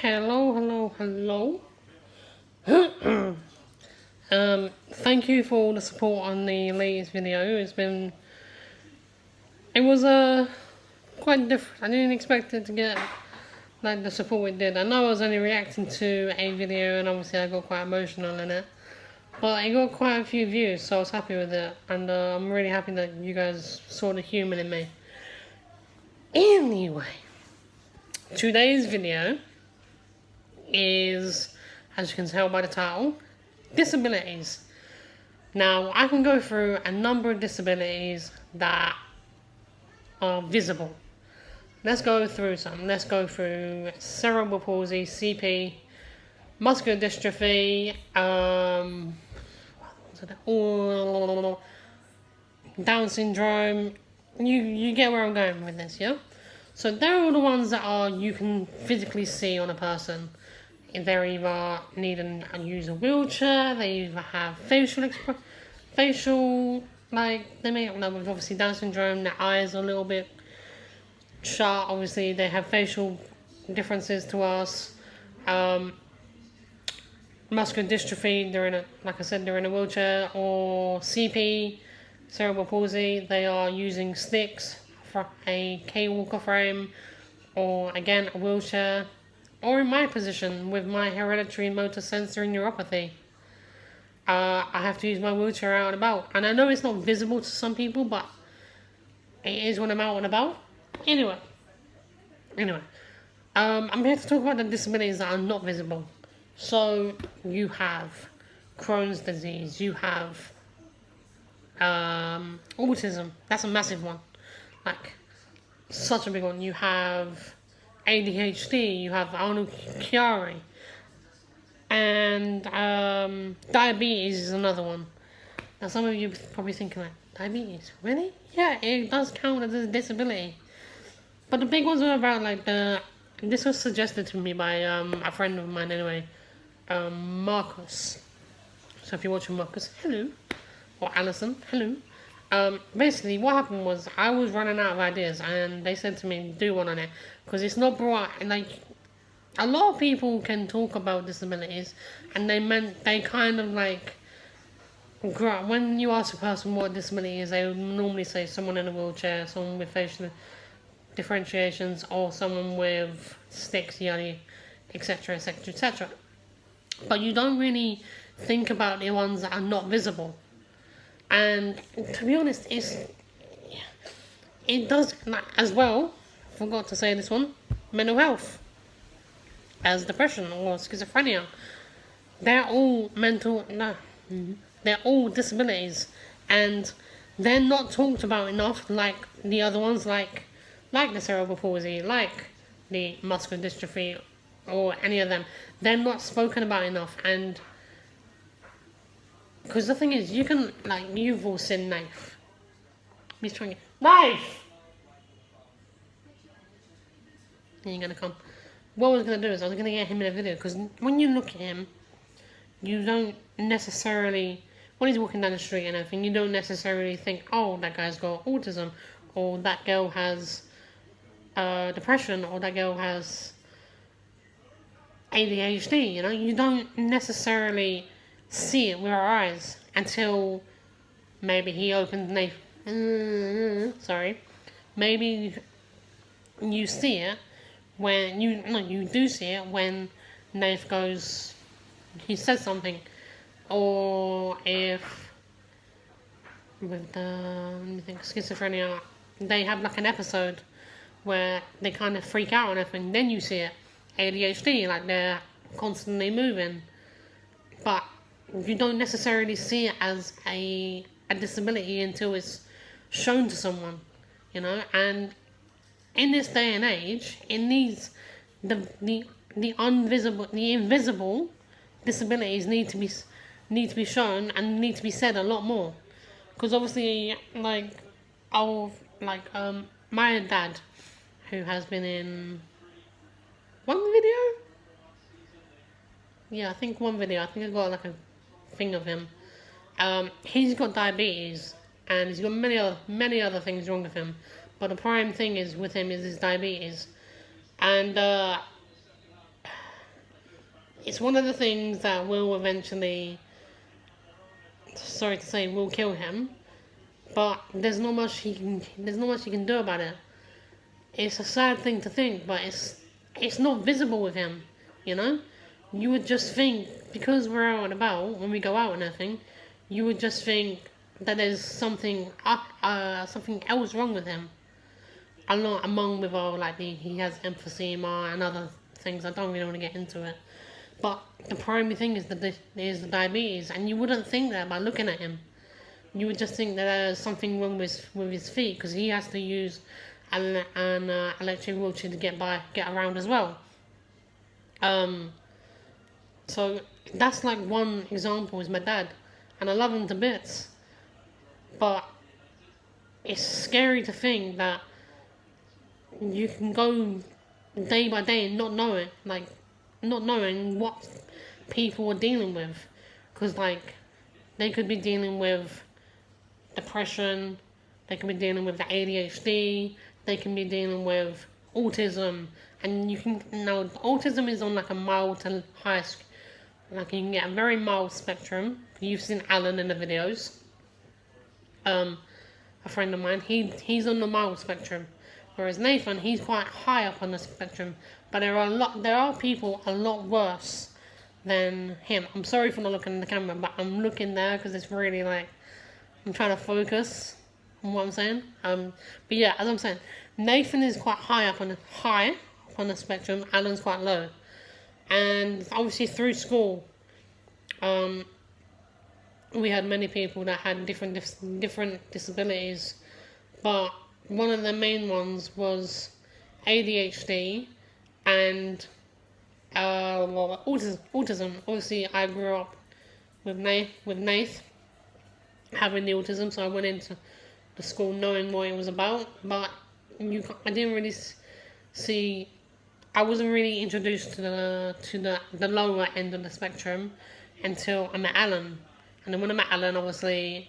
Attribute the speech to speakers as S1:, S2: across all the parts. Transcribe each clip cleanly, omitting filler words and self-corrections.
S1: Hello. Thank you for all the support on the latest video. It was quite different. I didn't expect it to get like the support it did. I know I was only reacting to a video, and obviously I got quite emotional in it, but it got quite a few views, so I was happy with it, and I'm really happy that you guys saw the human in me. Anyway, today's video is, as you can tell by the title, disabilities. Now, I can go through a number of disabilities that are visible. Let's go through some. Let's go through cerebral palsy, CP, muscular dystrophy, Down syndrome. You get where I'm going with this, yeah? So they're all the ones that you can physically see on a person. They're either needing to use a wheelchair, they either have facial, like, they may, with obviously Down syndrome, their eyes are a little bit shut, obviously they have facial differences to us. Muscular dystrophy, they're in a wheelchair, or CP, cerebral palsy, they are using sticks for a K-walker frame, or again, a wheelchair. Or in my position, with my hereditary motor sensory neuropathy, I have to use my wheelchair out and about. And I know it's not visible to some people, but it is when I'm out and about. Anyway, I'm here to talk about the disabilities that are not visible. So, you have Crohn's disease, you have autism. That's a massive one. Like, such a big one. You have ADHD, you have Chiari, and diabetes is another one. Now, some of you are probably thinking, like, diabetes? Really? Yeah, it does count as a disability. But the big ones are about, like, this was suggested to me by a friend of mine anyway, Marcus. So if you're watching Marcus, hello. Or Alison, hello. Basically, what happened was I was running out of ideas, and they said to me, do one on it, because it's not brought, like, a lot of people can talk about disabilities, and they kind of like, when you ask a person what a disability is, they would normally say someone in a wheelchair, someone with facial differentiations, or someone with sticks, yada, etc, etc, etc. But you don't really think about the ones that are not visible. And to be honest, it does, as well, forgot to say this one, mental health, as depression or schizophrenia. They're all they're all disabilities, and they're not talked about enough like the other ones, like the cerebral palsy, like the muscular dystrophy, or any of them. They're not spoken about enough, and because the thing is, you can, like, you've all seen Knife. He's trying to... Knife! He ain't gonna come. What I was gonna do is I was gonna get him in a video, because when you look at him, you don't necessarily... When he's walking down the street and everything, you don't necessarily think, oh, that guy's got autism, or that girl has depression, or that girl has ADHD, you know? You don't necessarily see it with our eyes until maybe he opens Nath. Maybe you see it when you do see it when Nath goes. He says something, or if with the schizophrenia, they have like an episode where they kind of freak out and everything. Then you see it. ADHD, like they're constantly moving, but you don't necessarily see it as a disability until it's shown to someone, you know. And in this day and age, in these the invisible disabilities need to be shown and need to be said a lot more, because obviously, my dad, who has been in one video. Yeah, I think one video. I think I got like a thing of him. He's got diabetes, and he's got many other things wrong with him. But the prime thing is with him is his diabetes, and it's one of the things that will eventually, sorry to say, will kill him. But there's not much he can do about it. It's a sad thing to think, but it's not visible with him, you know? You would just think, because we're out and about, when we go out and everything, you would just think that there's something else wrong with him. Among with all, like, he has emphysema and other things. I don't really want to get into it. But the primary thing is the diabetes, and you wouldn't think that by looking at him. You would just think that there's something wrong with his feet, because he has to use an electric wheelchair to get around as well. So that's like one example is my dad, and I love him to bits. But it's scary to think that you can go day by day and not knowing what people are dealing with, because like they could be dealing with depression, they can be dealing with the ADHD, they can be dealing with autism, and autism is on like a mild to high, like you can get a very mild spectrum. You've seen Alan in the videos. A friend of mine, he's on the mild spectrum, whereas Nathan, he's quite high up on the spectrum. But there are people a lot worse than him. I'm sorry for not looking in the camera, but I'm looking there because it's really like I'm trying to focus on what I'm saying. But yeah, as I'm saying, Nathan is quite high up on the spectrum. Alan's quite low, and obviously through school, we had many people that had different disabilities, but one of the main ones was ADHD and autism. Obviously, I grew up with Nath having the autism, so I went into the school knowing what it was about. But I didn't really see. I wasn't really introduced to the lower end of the spectrum until I met Alan. And then when I met Alan, obviously,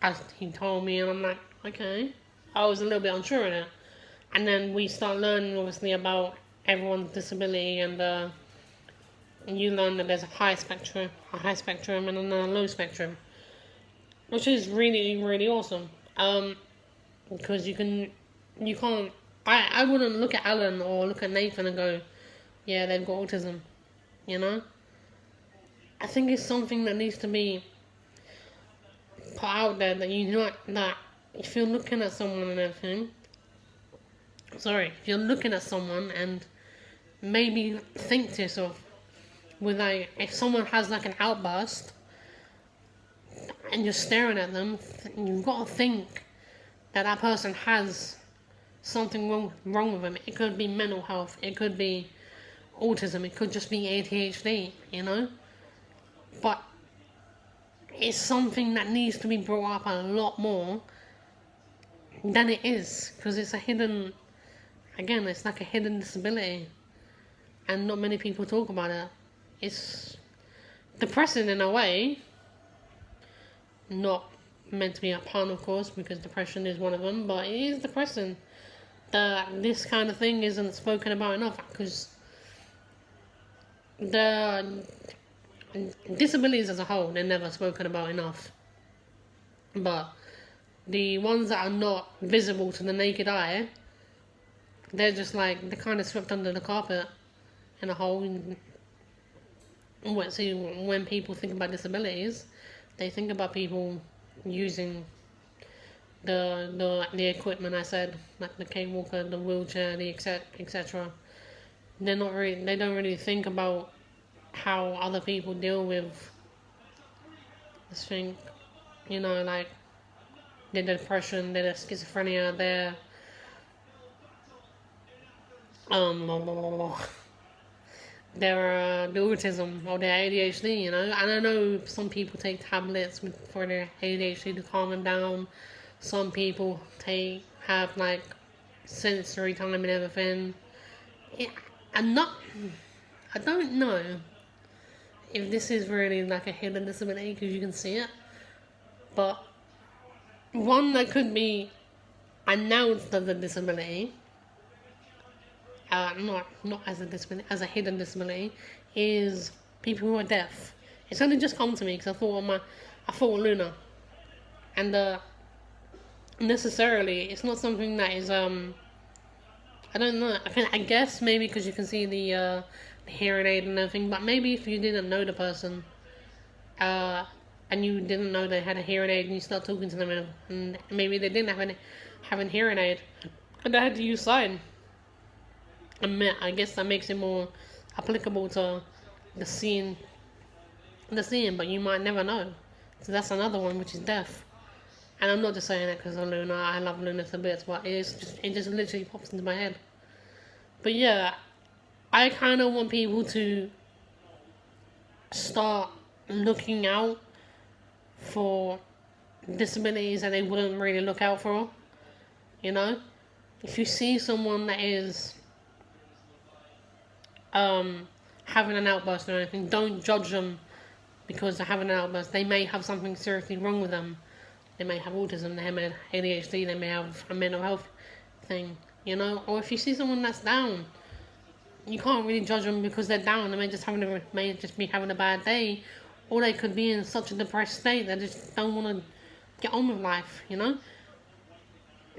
S1: as he told me, and I'm like, okay. I was a little bit unsure of it. And then we start learning, obviously, about everyone's disability, and you learn that there's a high spectrum, and then a low spectrum, which is really, really awesome. Because you can't. I wouldn't look at Alan or look at Nathan and go, yeah, they've got autism, you know? I think it's something that needs to be put out there, that if you're looking at someone and everything, if you're looking at someone and maybe think to yourself, if someone has like an outburst and you're staring at them, you've got to think that person has something wrong with them. It could be mental health, it could be autism, it could just be ADHD, you know? But it's something that needs to be brought up a lot more than it is, because it's it's like a hidden disability, and not many people talk about it. It's depressing in a way, not meant to be a pun, of course, because depression is one of them, but it is depressing that this kind of thing isn't spoken about enough, because the disabilities as a whole, they're never spoken about enough. But the ones that are not visible to the naked eye, they're kind of swept under the carpet in a whole. When people think about disabilities, they think about people using the equipment I said, like the cane walker, the wheelchair, the etc. They don't really think about how other people deal with this thing, like their depression, their schizophrenia, their the autism or their ADHD, And I know some people take tablets for their ADHD to calm them down. Some people have like sensory time and everything. I don't know if this is really like a hidden disability, because you can see it, but one that could be announced as a disability, not as a disability, as a hidden disability, is people who are deaf. It's only just come to me because I thought of Luna, and necessarily it's not something that is I don't know. I guess maybe because you can see the hearing aid and everything, but maybe if you didn't know the person, uh, and you didn't know they had a hearing aid, and you start talking to them, and maybe they didn't have a hearing aid, and they had to use sign. I guess that makes it more applicable to the seeing, but you might never know. So that's another one which is deaf. And I'm not just saying that because of Luna. I love Luna to bits, but it just literally pops into my head. But yeah, I kind of want people to start looking out for disabilities that they wouldn't really look out for. You know, if you see someone that is having an outburst or anything, don't judge them because they're having an outburst. They may have something seriously wrong with them. They may have autism, they may have ADHD, they may have a mental health thing, you know. Or if you see someone that's down, you can't really judge them because they're down. They may just be having a bad day, or they could be in such a depressed state they just don't want to get on with life, you know.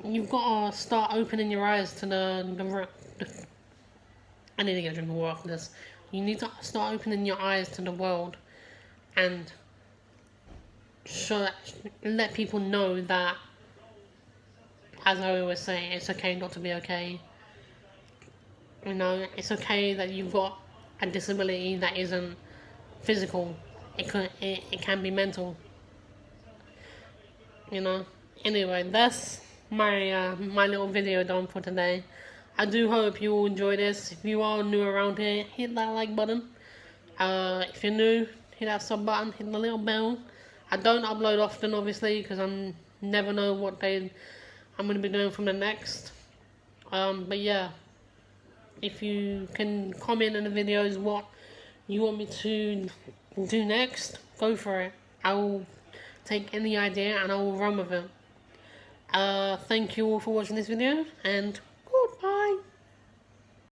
S1: You've got to start opening your eyes to the I need to get a drink of water after this. You need to start opening your eyes to the world and let people know that, as I always say, it's okay not to be okay. You know, it's okay that you've got a disability that isn't physical. It can be mental. You know. Anyway, that's my little video done for today. I do hope you all enjoy this. If you are new around here, hit that like button. If you're new, hit that sub button, hit the little bell. I don't upload often, obviously, because I never know what day I'm going to be doing from the next. But yeah, if you can comment in the videos what you want me to do next, go for it. I will take any idea and I will run with it. Thank you all for watching this video, and